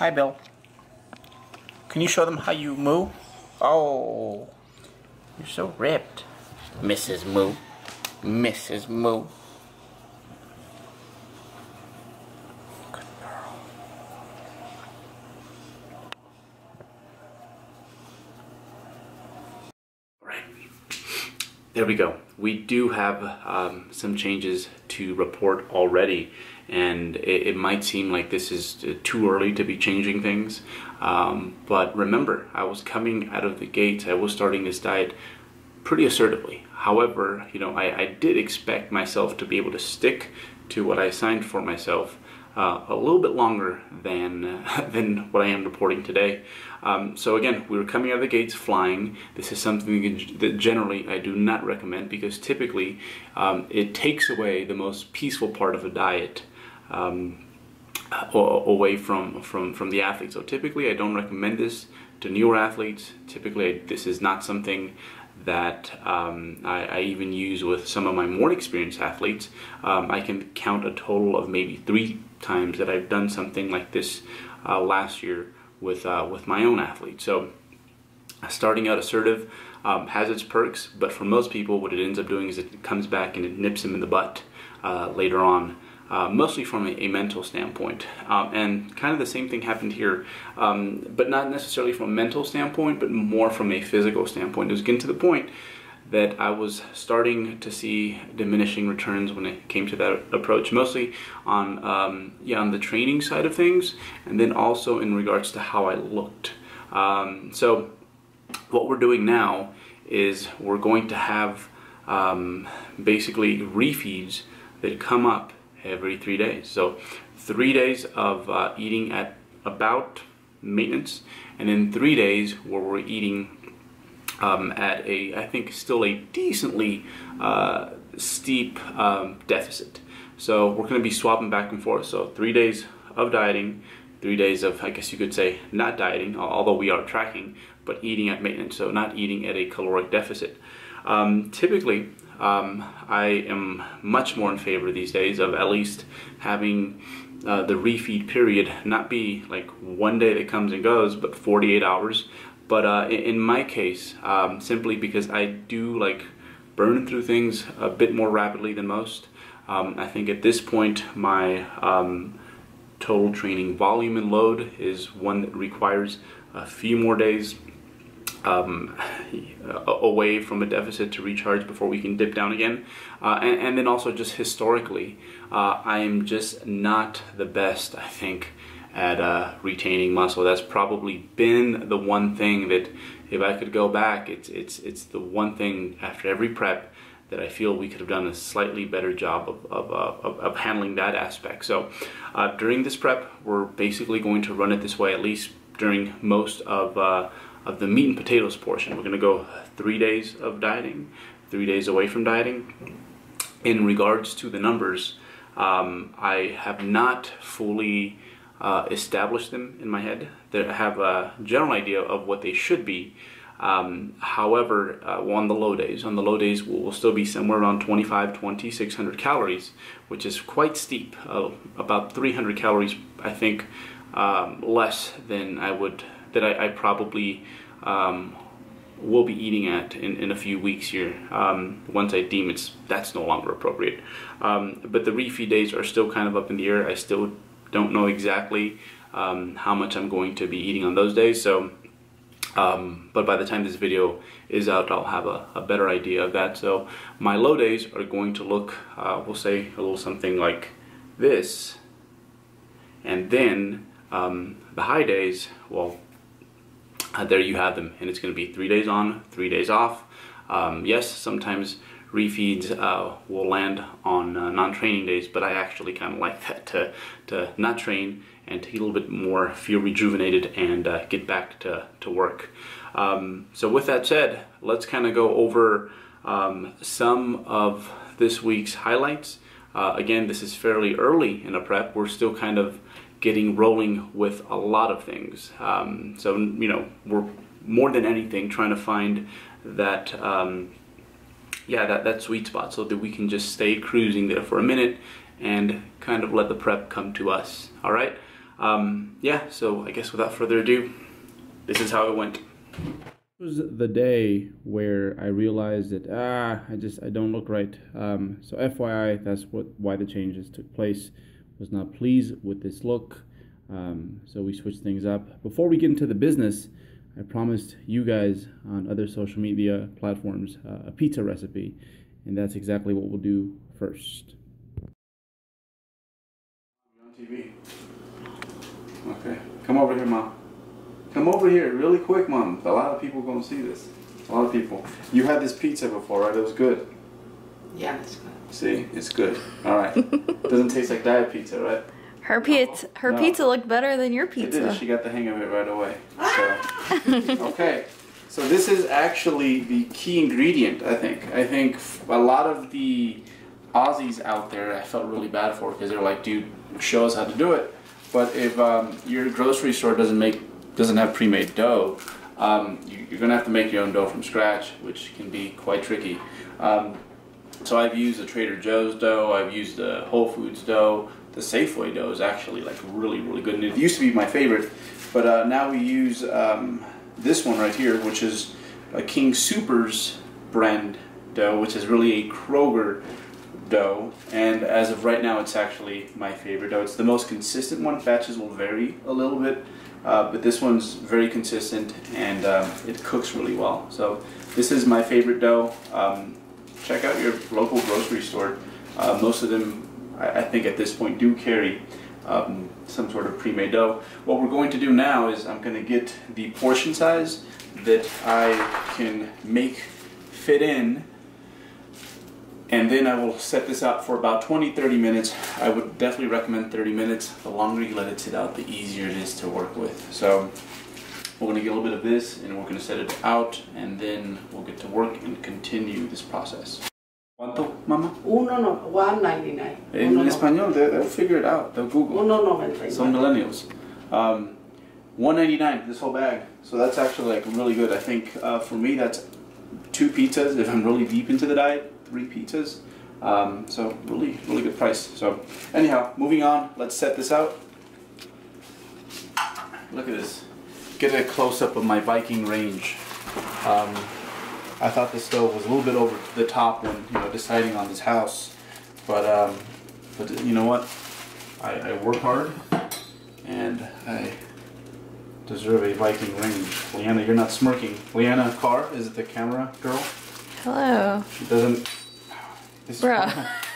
Hi, Bill. Can you show them how you moo? Oh, you're so ripped. Mrs. Moo. Mrs. Moo. Good girl. Right. There we go. We do have some changes to report already, and it might seem like this is too early to be changing things, but remember, I was coming out of the gates, I was starting this diet pretty assertively. However, you know, I did expect myself to be able to stick to what I signed for myself a little bit longer than what I am reporting today. So again, we were coming out of the gates flying. This is something that generally I do not recommend, because typically it takes away the most peaceful part of a diet away from the athlete. So typically I don't recommend this to newer athletes. Typically this is not something that I even use with some of my more experienced athletes. I can count a total of maybe 3 times that I've done something like this last year with my own athletes. So starting out assertive has its perks, but for most people what it ends up doing is it comes back and it nips them in the butt later on. Mostly from a mental standpoint, and kind of the same thing happened here, but not necessarily from a mental standpoint, but more from a physical standpoint. It was getting to the point that I was starting to see diminishing returns when it came to that approach, mostly on on the training side of things, and then also in regards to how I looked. So what we're doing now is we're going to have basically refeeds that come up every 3 days. So 3 days of eating at about maintenance, and then 3 days where we're eating at I think still a decently steep deficit. So we're going to be swapping back and forth. So 3 days of dieting, 3 days of, I guess you could say, not dieting, although we are tracking, but eating at maintenance, so not eating at a caloric deficit. Typically, I am much more in favor these days of at least having the refeed period not be like one day that comes and goes, but 48 hours. But in my case, simply because I do like burn through things a bit more rapidly than most, I think at this point my total training volume and load is one that requires a few more days away from a deficit to recharge before we can dip down again. And then also just historically, I am just not the best, I think, at retaining muscle. That's probably been the one thing that, if I could go back, it's the one thing after every prep that I feel we could have done a slightly better job of handling that aspect. So during this prep, we're basically going to run it this way, at least during most of the meat and potatoes portion. We're going to go 3 days of dieting, 3 days away from dieting. In regards to the numbers, I have not fully established them in my head. I have a general idea of what they should be. However, on the low days we'll still be somewhere around 2,600 calories, which is quite steep, about 300 calories, I think, less than I probably will be eating at in a few weeks here, once I deem that's no longer appropriate. But the refeed days are still kind of up in the air. I still don't know exactly how much I'm going to be eating on those days. So, but by the time this video is out, I'll have a better idea of that. So my low days are going to look, we'll say, a little something like this, and then the high days, well, there you have them, and it's going to be 3 days on, 3 days off. Yes, sometimes refeeds will land on non-training days, but I actually kind of like that, to not train and to eat a little bit more, feel rejuvenated, and get back to work. So with that said, let's kind of go over some of this week's highlights. Again, this is fairly early in a prep. We're still kind of getting rolling with a lot of things. So, you know, we're more than anything trying to find that, that sweet spot, so that we can just stay cruising there for a minute and kind of let the prep come to us. All right. Yeah, so I guess without further ado, this is how it went. It was the day where I realized that I don't look right. So FYI, that's why the changes took place. Was not pleased with this look, so we switched things up. Before we get into the business, I promised you guys on other social media platforms a pizza recipe, and that's exactly what we'll do first. You're on TV. Okay, come over here, Mom. Come over here, really quick, Mom. A lot of people are going to see this. A lot of people. You had this pizza before, right? It was good. Yeah, it's good. See, it's good. All right. Doesn't taste like diet pizza, right? Her pizza looked better than your pizza. It did. She got the hang of it right away. So. Okay. So this is actually the key ingredient, I think. I think a lot of the Aussies out there, I felt really bad for because they're like, dude, show us how to do it. But if your grocery store doesn't have pre-made dough, you're gonna have to make your own dough from scratch, which can be quite tricky. So I've used the Trader Joe's dough, I've used the Whole Foods dough. The Safeway dough is actually like really, really good, and it used to be my favorite, but now we use this one right here, which is a King Soopers brand dough, which is really a Kroger dough, and as of right now it's actually my favorite dough. It's the most consistent one. Batches will vary a little bit, but this one's very consistent, and it cooks really well. So this is my favorite dough. Check out your local grocery store. Most of them, I think at this point, do carry some sort of pre-made dough. What we're going to do now is I'm going to get the portion size that I can make fit in, and then I will set this out for about 20-30 minutes. I would definitely recommend 30 minutes. The longer you let it sit out, the easier it is to work with. So we're going to get a little bit of this, and we're going to set it out, and then we'll get to work and continue this process. ¿Cuánto, mamá? $1.99. En español, they'll figure it out. They'll Google. $1.99. Some millennials. $1.99 this whole bag. So that's actually like really good. I think for me that's 2 pizzas if I'm really deep into the diet. 3 pizzas. So really, really good price. So anyhow, moving on. Let's set this out. Look at this. Get a close-up of my Viking range. I thought the stove was a little bit over the top when deciding on this house, but you know what? I work hard, and I deserve a Viking range. Leanna, you're not smirking. Leanna Carr is the camera girl. Hello. She doesn't. This is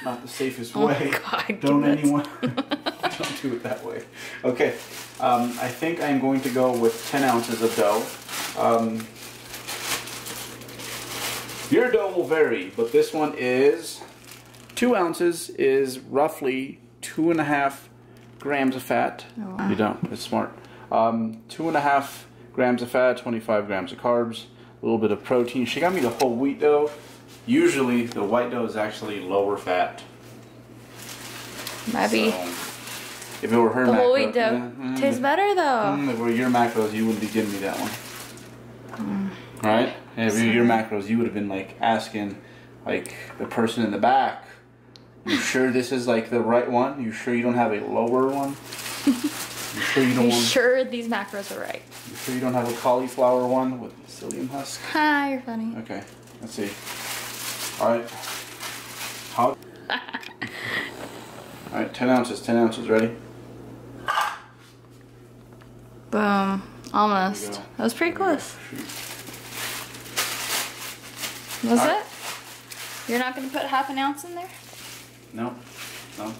not the safest way. God, don't anyone. Don't do it that way. Okay. I think I'm going to go with 10 ounces of dough. Your dough will vary, but this one is 2 ounces is roughly 2.5 grams of fat. Oh, wow. You don't, it's smart. 2.5 grams of fat, 25 grams of carbs, a little bit of protein. She got me the whole wheat dough. Usually the white dough is actually lower fat. Maybe. So, if it were her the macros, whole wheat dough tastes better though. If it were your macros, you wouldn't be giving me that one. Right? If you were your macros, you would have been like asking like the person in the back, you sure this is like the right one? You sure you don't have a lower one? You sure you don't want... sure these macros are right? You sure you don't have a cauliflower one with psyllium husk? Ha, you're funny. Okay, let's see. Alright. How? Alright, 10 ounces, ready? Boom. Almost. That was pretty close. Was it? You're not going to put half an ounce in there? No. I'll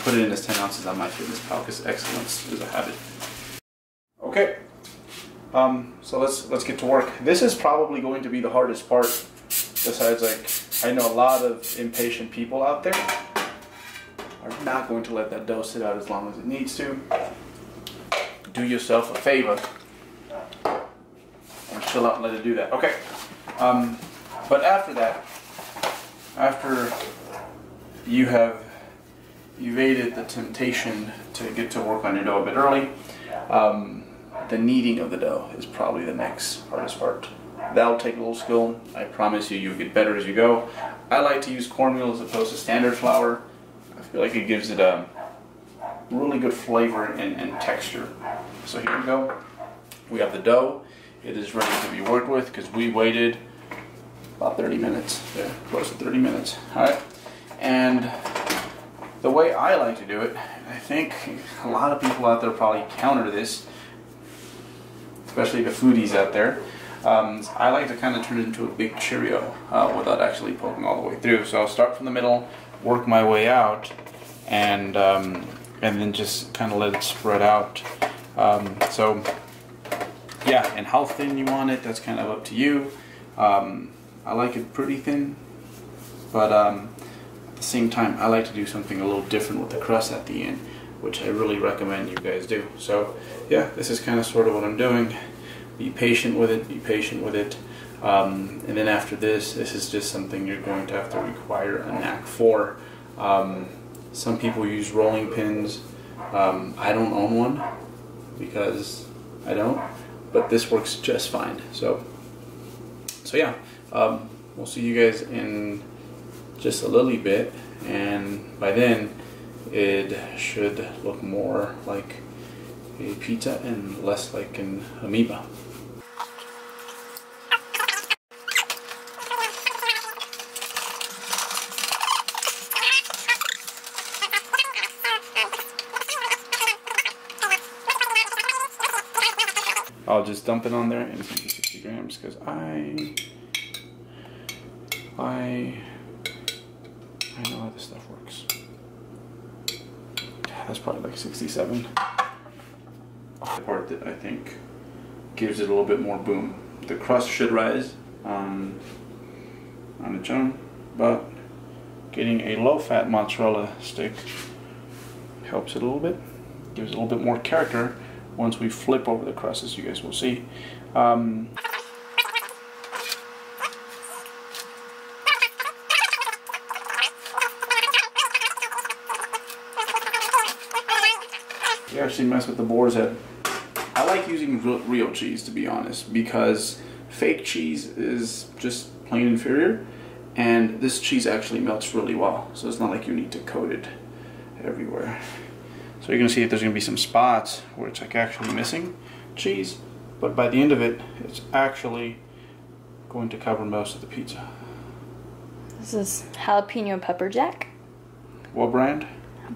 put it in as 10 ounces on MyFitnessPal because excellence is a habit. Okay. So let's get to work. This is probably going to be the hardest part. Besides, like, I know a lot of impatient people out there are not going to let that dough sit out as long as it needs to. Do yourself a favor and chill out and let it do that. Okay. But after that, after you have evaded the temptation to get to work on your dough a bit early, the kneading of the dough is probably the next hardest part. That'll take a little skill. I promise you, you'll get better as you go. I like to use cornmeal as opposed to standard flour. I feel like it gives it a really good flavor and texture. So here we go. We have the dough. It is ready to be worked with because we waited about 30 minutes. Yeah, close to 30 minutes. All right. And the way I like to do it, I think a lot of people out there probably counter this, especially the foodies out there. I like to kind of turn it into a big Cheerio without actually poking all the way through. So I'll start from the middle, work my way out, and then just kind of let it spread out. So yeah, and how thin you want it, that's kind of up to you. I like it pretty thin, but at the same time, I like to do something a little different with the crust at the end, which I really recommend you guys do. So yeah, this is kind of sort of what I'm doing. Be patient with it, be patient with it. And then after this is just something you're going to have to require a knack for. Some people use rolling pins. I don't own one because I don't, but this works just fine. So yeah, we'll see you guys in just a little bit, and by then it should look more like a pizza and less like an amoeba. I'll just dump it on there, and it's gonna be 60 grams because I know how this stuff works. That's probably like 67. The part that I think gives it a little bit more boom. The crust should rise on its own, but getting a low-fat mozzarella stick helps it a little bit, gives it a little bit more character once we flip over the crust, as you guys will see. You actually mess with the boar's head. I like using real cheese, to be honest, because fake cheese is just plain inferior, and this cheese actually melts really well, so it's not like you need to coat it everywhere. So you're going to see that there's going to be some spots where it's like actually missing cheese, but by the end of it, it's actually going to cover most of the pizza. This is jalapeno pepper jack. What brand?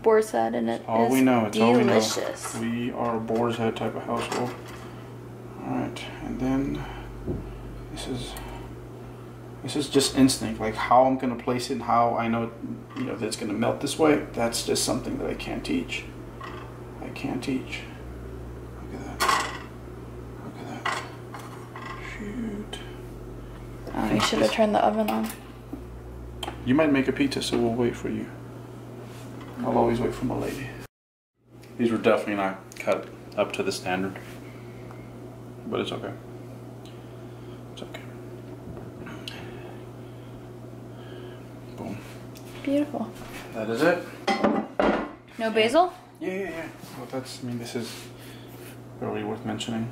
Boar's Head, and it all is we know. It's delicious. All we know. We are a Boar's Head type of household. All right, and then this is just instinct, like how I'm going to place it and how I know, that it's going to melt this way. That's just something that I can't teach. I can't teach. Look at that. Look at that. Shoot. Oh, you should have turned the oven on. You might make a pizza, so we'll wait for you. I'll always wait for my lady. These were definitely not cut up to the standard, but it's okay. It's okay. Boom. Beautiful. That is it. No basil? Yeah. Well, this is really worth mentioning.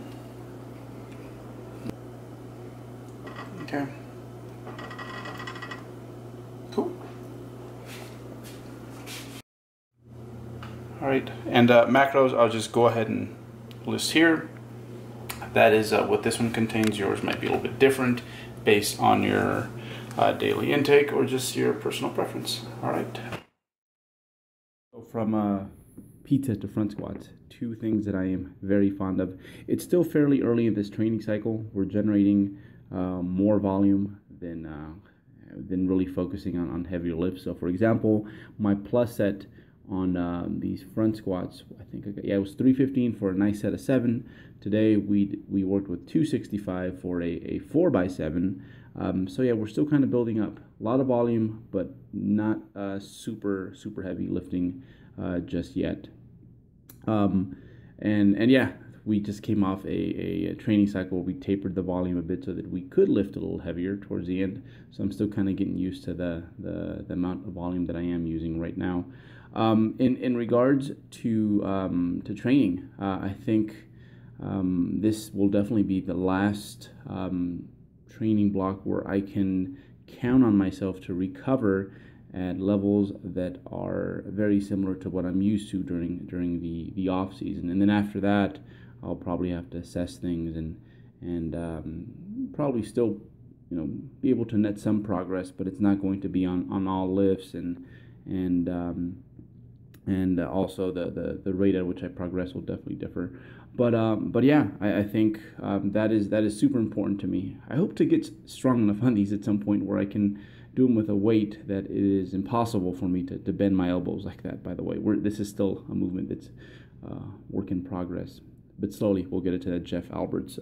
Okay. Cool. All right, and macros, I'll just go ahead and list here. That is what this one contains. Yours might be a little bit different based on your daily intake or just your personal preference. All right. From pizza to front squats, two things that I am very fond of. It's still fairly early in this training cycle. We're generating more volume than really focusing on heavier lifts. So for example, my plus set on these front squats, I think it was 315 for a nice set of 7. Today we worked with 265 for a 4x7. So yeah, we're still kind of building up. A lot of volume, but not super heavy lifting just yet. And yeah, we just came off a training cycle where we tapered the volume a bit so that we could lift a little heavier towards the end. So I'm still kind of getting used to the amount of volume that I am using right now. In regards to training, I think this will definitely be the last training block where I can count on myself to recover at levels that are very similar to what I'm used to during the off season. And then after that, I'll probably have to assess things and probably still, be able to net some progress, but it's not going to be on all lifts and also the rate at which I progress will definitely differ. But yeah, I think that is super important to me. I hope to get strong enough on these at some point where I can do them with a weight that it is impossible for me to bend my elbows like that. By the way, this is still a movement that's work in progress, but slowly we'll get into that Jeff Alberts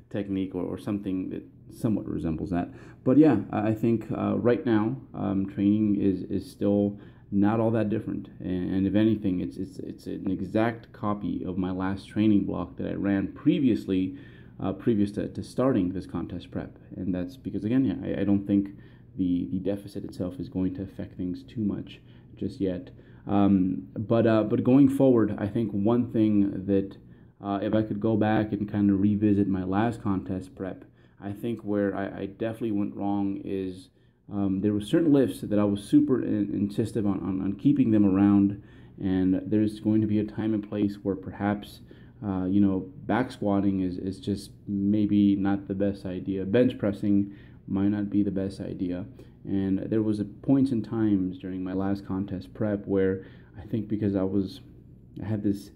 technique or something that somewhat resembles that. But yeah, I think right now training is still not all that different, and if anything, it's an exact copy of my last training block that I ran previously, previous to starting this contest prep. And that's because, again, yeah, I don't think the deficit itself is going to affect things too much just yet. But going forward, I think one thing that if I could go back and kind of revisit my last contest prep, I think where I definitely went wrong is there were certain lifts that I was super insistent on keeping them around, and there's going to be a time and place where perhaps back squatting is just maybe not the best idea. Bench pressing might not be the best idea. And there was points and times during my last contest prep where I think because I had this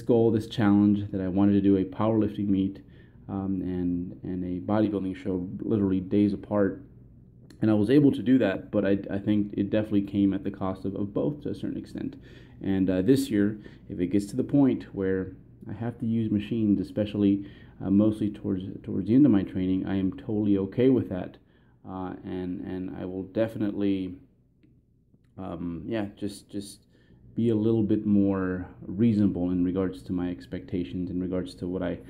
goal, this challenge that I wanted to do a powerlifting meet and a bodybuilding show literally days apart. And I was able to do that, but I think it definitely came at the cost of both to a certain extent. And this year, if it gets to the point where I have to use machines, especially mostly towards the end of my training, I am totally okay with that. And I will definitely, just be a little bit more reasonable in regards to my expectations, in regards to what I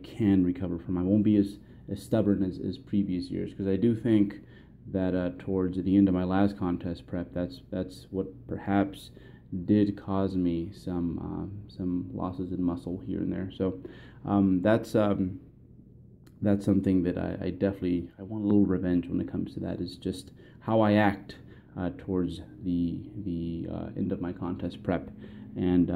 can recover from. I won't be as stubborn as previous years, because I do think that towards the end of my last contest prep, that's what perhaps did cause me some losses in muscle here and there. So that's something that I definitely want a little revenge when it comes to that, is just how I act towards the end of my contest prep. And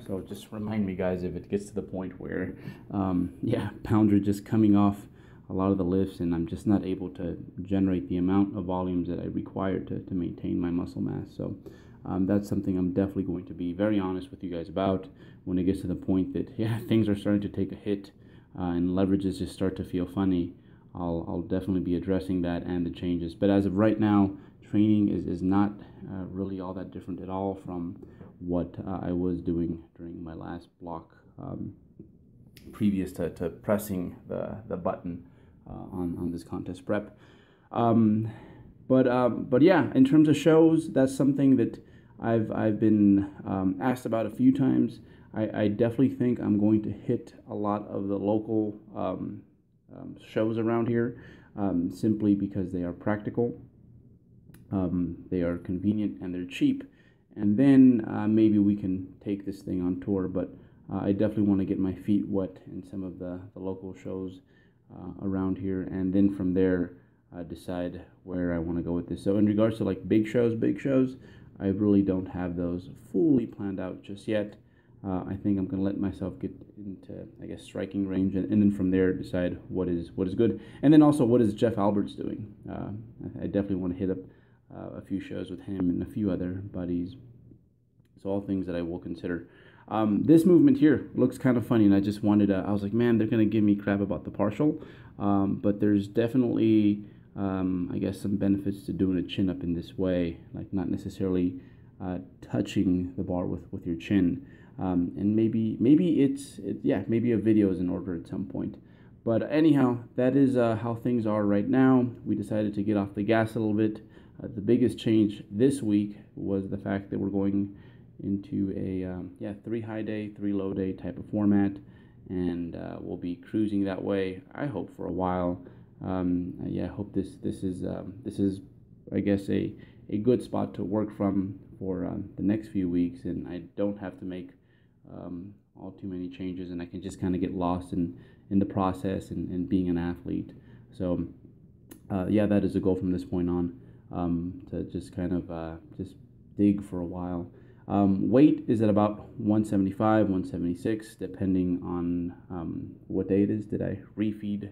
so just remind me, guys, if it gets to the point where pounds are just coming off a lot of the lifts and I'm just not able to generate the amount of volumes that I require to maintain my muscle mass. So that's something I'm definitely going to be very honest with you guys about when it gets to the point that things are starting to take a hit and leverages just start to feel funny. I'll definitely be addressing that and the changes. But as of right now, training is not really all that different at all from what I was doing during my last block previous to pressing the button on this contest prep. But yeah, in terms of shows, that's something that I've been asked about a few times. I definitely think I'm going to hit a lot of the local shows around here, simply because they are practical, they are convenient, and they're cheap. And then maybe we can take this thing on tour, but I definitely want to get my feet wet in some of the local shows around here, and then from there decide where I want to go with this. So in regards to like big shows, I really don't have those fully planned out just yet. I think I'm going to let myself get into, I guess, striking range, and then from there decide what is good. And then also, what is Jeff Alberts doing? I definitely want to hit up a few shows with him and a few other buddies. It's all things that I will consider. This movement here looks kind of funny, and I just wanted to, I was like, man, they're going to give me crap about the partial. But there's definitely, I guess, some benefits to doing a chin up in this way, like not necessarily touching the bar with your chin. And maybe a video is in order at some point. But anyhow, that is how things are right now. We decided to get off the gas a little bit. The biggest change this week was the fact that we're going into a 3 high day, 3 low day type of format, and we'll be cruising that way, I hope, for a while. I hope this is I guess a good spot to work from for the next few weeks, and I don't have to make all too many changes, and I can just kind of get lost in the process and being an athlete. So yeah, that is a goal from this point on, to just kind of just dig for a while. Weight is at about 175, 176, depending on what day it is. Did I refeed?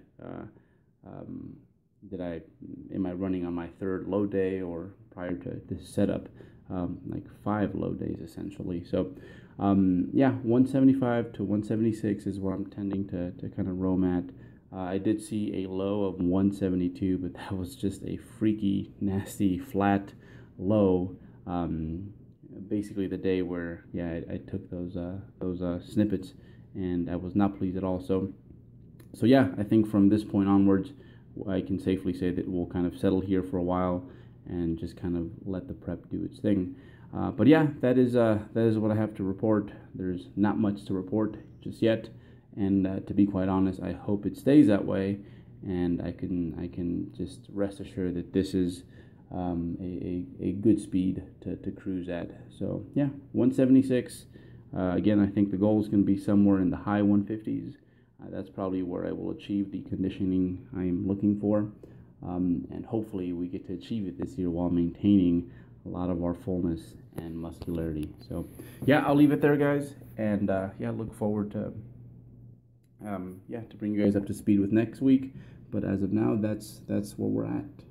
Am I running on my third load day or prior to this setup? Like 5 load days essentially. So yeah, 175 to 176 is where I'm tending to kind of roam at. I did see a low of 172, but that was just a freaky, nasty, flat low. Basically, the day where I took those snippets, and I was not pleased at all. So yeah, I think from this point onwards, I can safely say that we'll kind of settle here for a while and just kind of let the prep do its thing. But yeah, that is what I have to report. There's not much to report just yet. And to be quite honest, I hope it stays that way, and I can just rest assured that this is a good speed to cruise at. So yeah, 176. Again, I think the goal is going to be somewhere in the high 150s. That's probably where I will achieve the conditioning I am looking for, and hopefully we get to achieve it this year while maintaining a lot of our fullness and muscularity. So yeah, I'll leave it there, guys, and yeah, look forward to to bring you guys up to speed with next week. But as of now, that's where we're at.